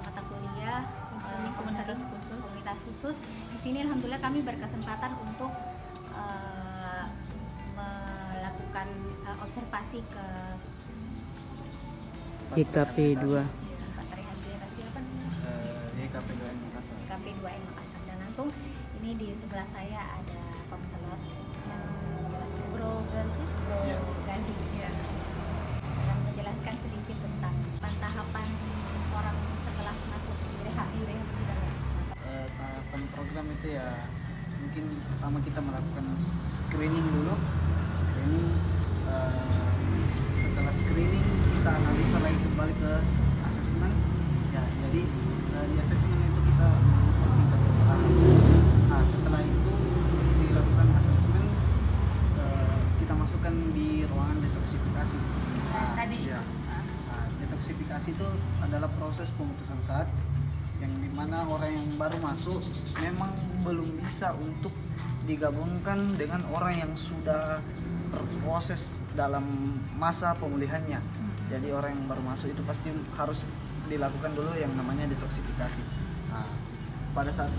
mata kuliah komunitas khusus. komunitas khusus. Di sini alhamdulillah kami berkesempatan untuk melakukan observasi ke YKP 2. tempat rehabilitasi apa namanya? YKP 2N Makassar. YKP 2N Makassar. Dan langsung ini di sebelah saya ada konselor yang bisa menjelaskan Iya. Gazi Iya. dan menjelaskan sedikit tentang tahapan orang setelah masuk di rehabilitasi. Tahapan program itu ya mungkin pertama kita melakukan screening dulu. Setelah screening kita analisa lagi kembali ke asesmen. Ya, jadi di asesmen itu kita mengukur tingkat keparahan. Nah, setelah itu dilakukan asesmen, kita masukkan di ruangan detoksifikasi. Tadi ya. itu. Nah, detoksifikasi itu adalah proses pemutusan zat yang dimana orang yang baru masuk memang belum bisa untuk digabungkan dengan orang yang sudah berproses dalam masa pemulihannya. Jadi orang yang baru masuk itu pasti harus dilakukan dulu yang namanya detoksifikasi. Nah, pada saat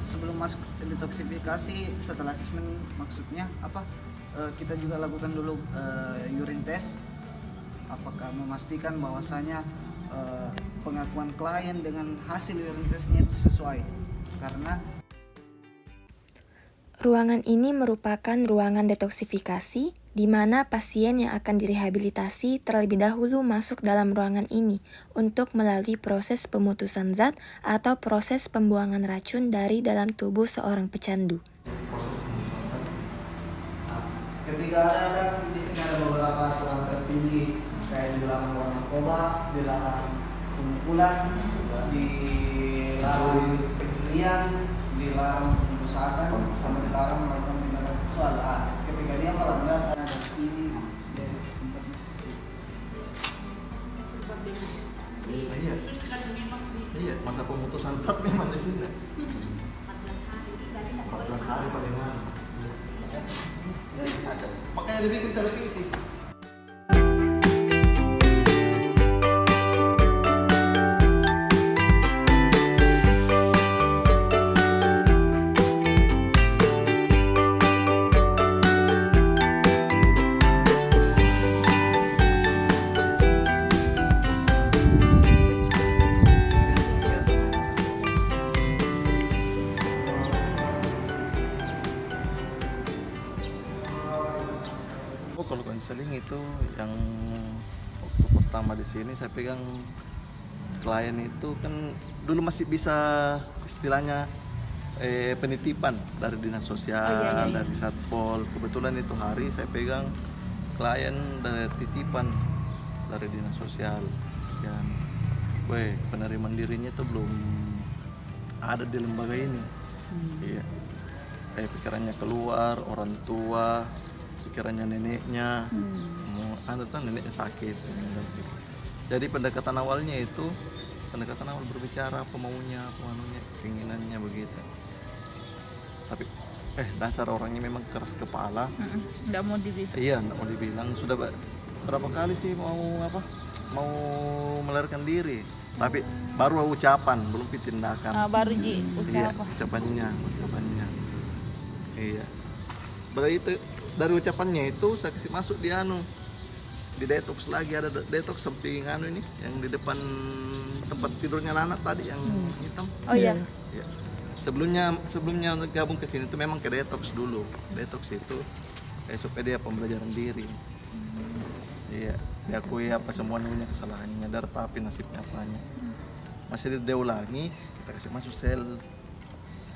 sebelum masuk detoksifikasi, setelah asesmen maksudnya apa? Kita juga lakukan dulu urine test. Apakah memastikan bahwasanya pengakuan klien dengan hasil urine testnya itu sesuai, karena ruangan ini merupakan ruangan detoksifikasi di mana pasien yang akan direhabilitasi terlebih dahulu masuk dalam ruangan ini untuk melalui proses pemutusan zat atau proses pembuangan racun dari dalam tubuh seorang pecandu. ketika ada kan di sini ada beberapa aturan tertinggi kayak dilarang bawa narkoba, dilarang pemukulan, dilarang penjulian, dilarang pengusahaan, sama dilarang melakukan tindakan seksual. Ketika dia malah melihat ada di sini dari tempatnya seperti itu. Iya. Iya, masa pemutusan zat memang di sini. 14 hari paling lama. Makanya dibikin televisi. Kalau konseling itu yang waktu pertama di sini saya pegang klien itu kan dulu masih bisa istilahnya penitipan dari dinas sosial, dari satpol. Kebetulan itu hari saya pegang klien dari titipan dari dinas sosial dan penerimaan dirinya itu belum ada di lembaga ini. Iya, pikirannya keluar, orang tua pikirannya neneknya, anda tuh neneknya sakit. Jadi pendekatan awal berbicara apa maunya, apa anunya, keinginannya begitu. Tapi dasar orangnya memang keras kepala. Nggak mau dibilang. Iya, nggak mau dibilang. Sudah berapa kali sih mau melarikan diri. Tapi baru ucapan, belum tindakan. Baru Iya, ucapannya. Iya. Berarti itu dari ucapannya itu saya kasih masuk di detox lagi, ada detox samping ini yang di depan tempat tidurnya anak tadi yang hitam. Oh iya. Ya. Sebelumnya untuk gabung ke sini itu memang ke detox dulu. Detox itu supaya dia pembelajaran diri. Iya, diakui apa semua punya kesalahannya, nyadar tapi nasibnya apanya. Masih diulangi, kita kasih masuk sel,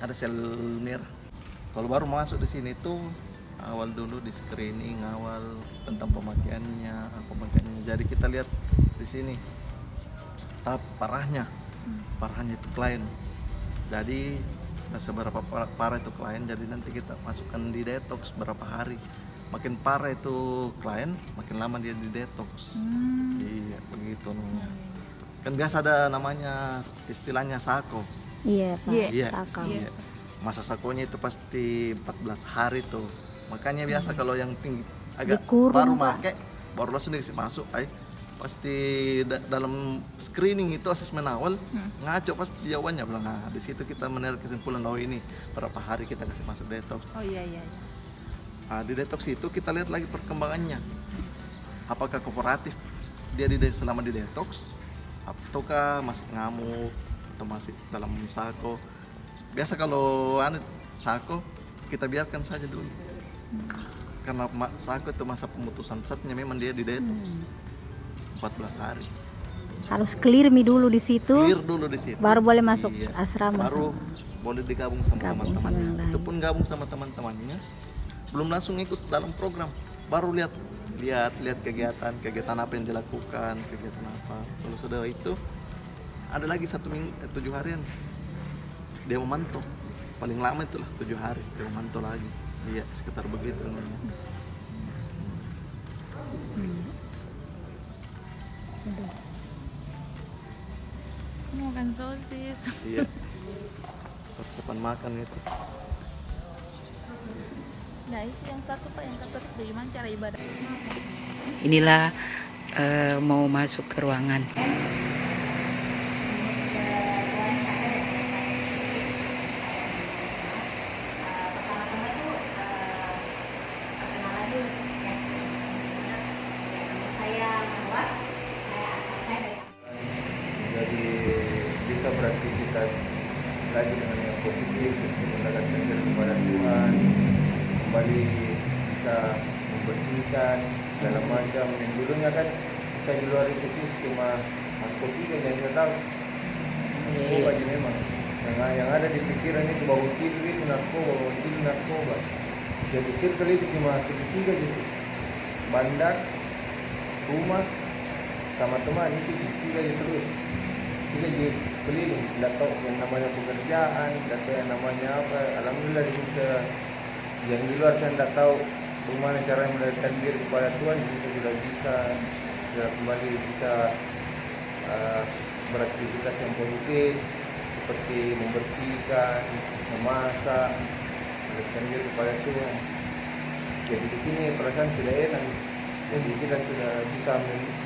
ada sel mir. Kalau baru masuk di sini tuh awal dulu di screening awal tentang pemakaiannya. Jadi kita lihat di sini tahap parahnya itu klien. Jadi seberapa parah itu klien, jadi nanti kita masukkan di detox berapa hari. Makin parah itu klien, makin lama dia di detox. Iya, begitu namanya. Kan biasa ada namanya istilahnya sako. Iya, Pak. Iya. Sakau. Iya. Masa sakonya itu pasti 14 hari tuh. Makanya biasa kalau yang tinggi agak Dikurung, baru Pak. make baru langsung dikasih masuk pasti dalam screening itu asesmen awal ngaco pasti jawabannya bilang, nah di situ kita menarik kesimpulan oh ini berapa hari kita kasih masuk detox. Oh iya. Nah, di detox itu kita lihat lagi perkembangannya, apakah kooperatif dia selama di detox ataukah masih ngamuk atau masih dalam sako. Biasa kalau sako kita biarkan saja dulu, karena sako itu masa pemutusan zatnya memang dia di detox 14 hari. Harus clear dulu di situ. Clear dulu di situ. Baru boleh masuk Iya. asrama. Baru boleh digabung sama Gabung sama teman-temannya. yang lain. Itu pun gabung sama teman-temannya. Belum langsung ikut dalam program. Baru lihat kegiatan apa yang dilakukan, kegiatan apa. Kalau sudah itu ada lagi 1 minggu 7 harian. Dia memantau. Paling lama itulah 7 hari dia memantau lagi. Iya, sekitar begitu namanya. Mau makan sosis. Iya. Persiapan makan itu. Nah itu yang satu Pak, yang satu bagaimana cara ibadah? Inilah mau masuk ke ruangan. Jadi bisa beraktivitas lagi dengan yang positif, mendekatkan diri kepada Tuhan, kembali bisa membersihkan segala macam. Yang dulunya kan kita di luar itu sih cuma narkotika yang kita tahu. Narkoba aja memang. Yang ada di pikiran itu bau tidur itu narkoba. Jadi circle itu cuma segitiga gitu. Bandar, rumah, sama teman itu tiga aja terus. Kita jadi keliling, tidak tahu yang namanya pekerjaan, tidak tahu yang namanya apa. Alhamdulillah kita yang di luar saya tidak tahu bagaimana cara mendekatkan diri kepada Tuhan. Kita sudah kembali bisa beraktivitas yang positif seperti membersihkan, memasak, mendekatkan diri kepada Tuhan. Jadi di sini perasaan sudah enak. Jadi kita sudah bisa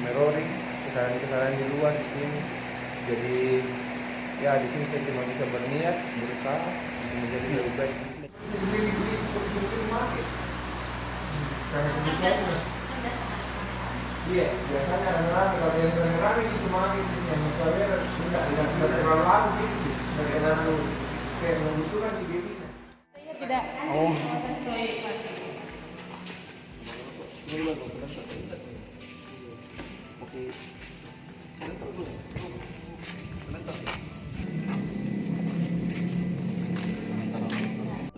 merori kesalahan-kesalahan di luar di sini. Jadi ya di sini saya cuma bisa berniat berusaha untuk menjadi lebih baik. Iya, biasanya rame-rame kalau yang rame-rame itu cuma yang masalahnya tidak terlalu lama gitu, tidak terlalu kayak membutuhkan di diri. Tidak. Oh. Oke.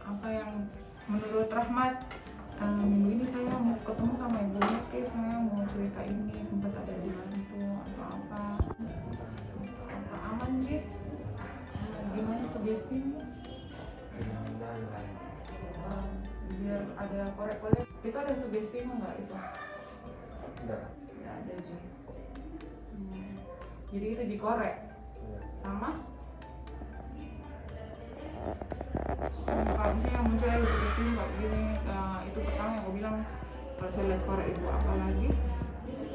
Apa yang menurut Rahmat, minggu ini saya mau ketemu sama ibunya, saya mau cerita ini, sempat ada dibantu atau apa aman sih, gimana sugestinya biar ada korek-korek itu, ada sugestinya nggak itu? Nggak ada sih. Jadi itu dikorek sama kalau misalnya muncul lagi sugesti kayak gini, itu pertama yang aku bilang kalau saya lihat korek itu apalagi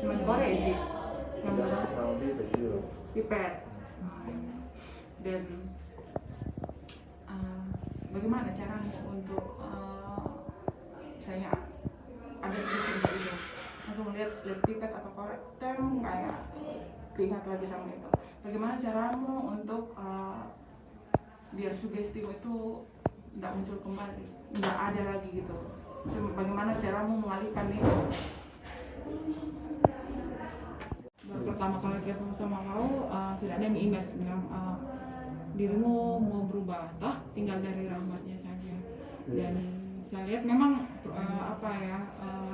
cuma korek aja yang pipet. Dan bagaimana caranya untuk misalnya ada sugesti gitu langsung lihat pipet atau korek kayak keingat lagi sama itu, bagaimana caramu untuk biar sugesti itu tidak muncul kembali, tidak ada lagi gitu, bagaimana caramu mengalihkan itu? Baru pertama kali ketemu sama kau, sudah ada yang ingat bilang dirimu mau berubah, tinggal dari rahmatnya saja. Dan saya lihat memang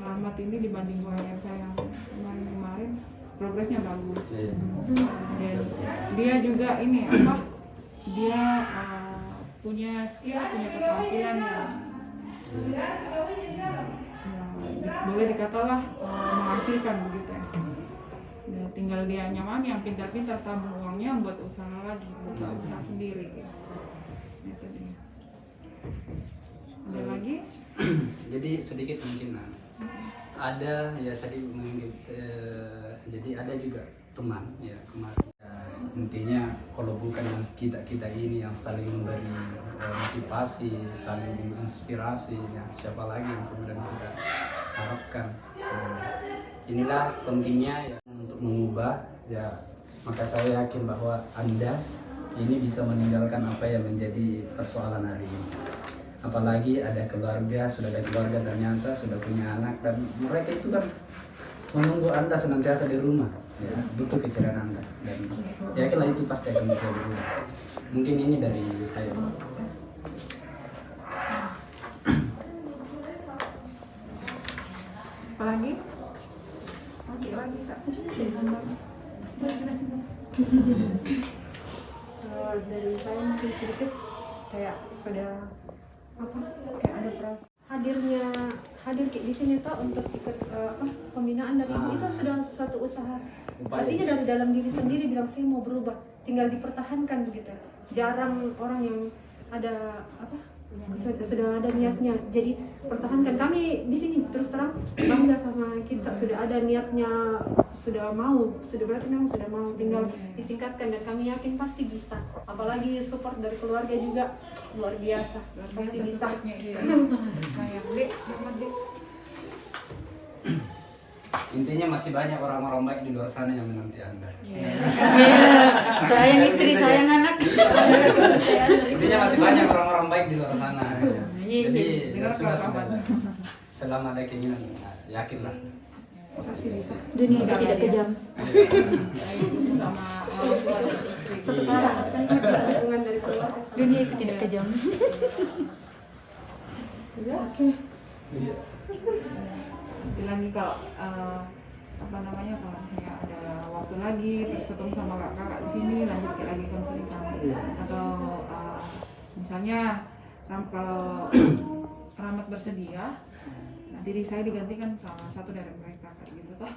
rahmat ini dibanding yang saya kemarin progresnya bagus. Dan dia juga ini dia punya skill, punya keterampilan yang boleh dikatalah menghasilkan begitu ya. Ya, tinggal dia nyaman, yang pintar-pintar tabung uangnya buat usaha lagi, buka usaha sendiri gitu. Itu dia. Ada lagi? Jadi sedikit mungkin ada ya, sedikit mungkin jadi ada juga teman ya kemarin. Intinya kalau bukan kita ini yang saling memberi motivasi, saling menginspirasi, ya, siapa lagi yang kemudian kita harapkan. Inilah pentingnya ya, untuk mengubah ya, maka saya yakin bahwa Anda ini bisa meninggalkan apa yang menjadi persoalan hari ini. Apalagi ada keluarga, sudah ada keluarga ternyata sudah punya anak, dan mereka itu kan menunggu Anda senantiasa di rumah, ya, butuh keceriaan Anda, dan yakinlah itu pasti akan bisa berubah. Mungkin ini dari saya. Apalagi? Lagi Kak. Dari saya mungkin sedikit kayak sudah kayak ada perasaan hadir di sini tuh untuk ikut pembinaan dari ibu itu sudah suatu usaha. Artinya dari dalam diri sendiri bilang saya mau berubah, tinggal dipertahankan begitu. Jarang orang yang ada sudah ada niatnya, jadi pertahankan. Kami di sini terus terang bangga sama kita, sudah ada niatnya, sudah berarti memang sudah mau, tinggal ditingkatkan, dan kami yakin pasti bisa. Apalagi support dari keluarga juga luar biasa, pasti bisa. Sayang Dek, selamat Dek. Intinya masih banyak orang-orang baik di luar sana yang menanti Anda. Sayang istri, sayang anak. Intinya masih banyak orang-orang baik di luar sana. Jadi sudah selama ada keinginan, yakinlah. Dunia itu tidak kejam. Sama orang tua dan istri. Satu arah kan dukungan dari keluarga. Dunia itu tidak kejam. Ya, oke. Lagi kalau kalau misalnya ada waktu lagi terus ketemu sama kakak di sini, lanjut lagi konseling sama, atau misalnya kalau Rahmat bersedia, nanti saya digantikan sama satu dari mereka kayak gitu toh.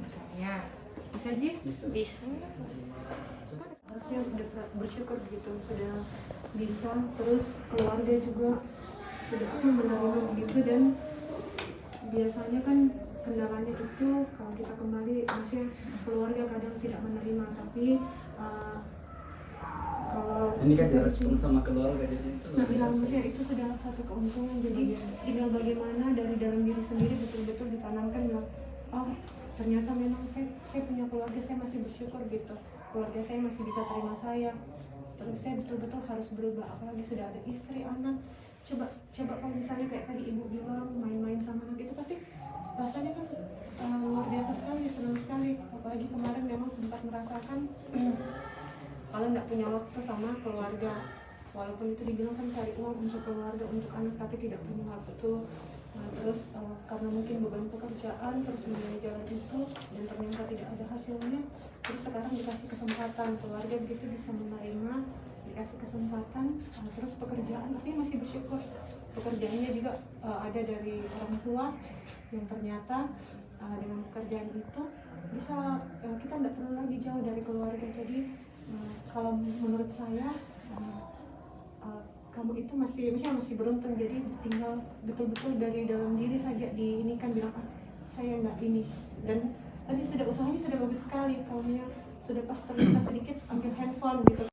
Misalnya bisa Ji? Bisa. Harusnya sudah bersyukur begitu, sudah bisa, terus keluarga juga sudah menerima begitu. Dan biasanya kan kendalanya itu kalau kita kembali, maksudnya keluarga kadang tidak menerima, tapi kalau ini kan direspon sama keluarga, jadi itu maksudnya itu sudah satu keuntungan. Jadi tinggal bagaimana dari dalam diri sendiri betul-betul ditanamkan bilang, oh ternyata memang saya punya keluarga, saya masih bersyukur gitu, keluarga saya masih bisa terima saya, terus saya betul-betul harus berubah. Apalagi sudah ada istri, anak. Coba kalau misalnya kayak tadi ibu bilang main-main sama anak, itu pasti rasanya kan luar biasa sekali, senang sekali. Apalagi kemarin memang sempat merasakan kalau nggak punya waktu sama keluarga, walaupun itu dibilang kan cari uang untuk keluarga, untuk anak, tapi tidak punya waktu tuh. Terus karena mungkin beban pekerjaan, terus memilih jalan itu, dan ternyata tidak ada hasilnya. Terus sekarang dikasih kesempatan, keluarga begitu bisa menerima, dikasih kesempatan, terus pekerjaan, tapi masih bersyukur pekerjaannya juga ada dari orang tua yang ternyata dengan pekerjaan itu bisa kita nggak perlu lagi jauh dari keluarga. Jadi kalau menurut saya kamu itu masih beruntung. Jadi tinggal betul-betul dari dalam diri saja ini kan bilang saya nggak ini. Dan tadi usahanya sudah bagus sekali, kalau sudah pas terluka sedikit ambil handphone gitu.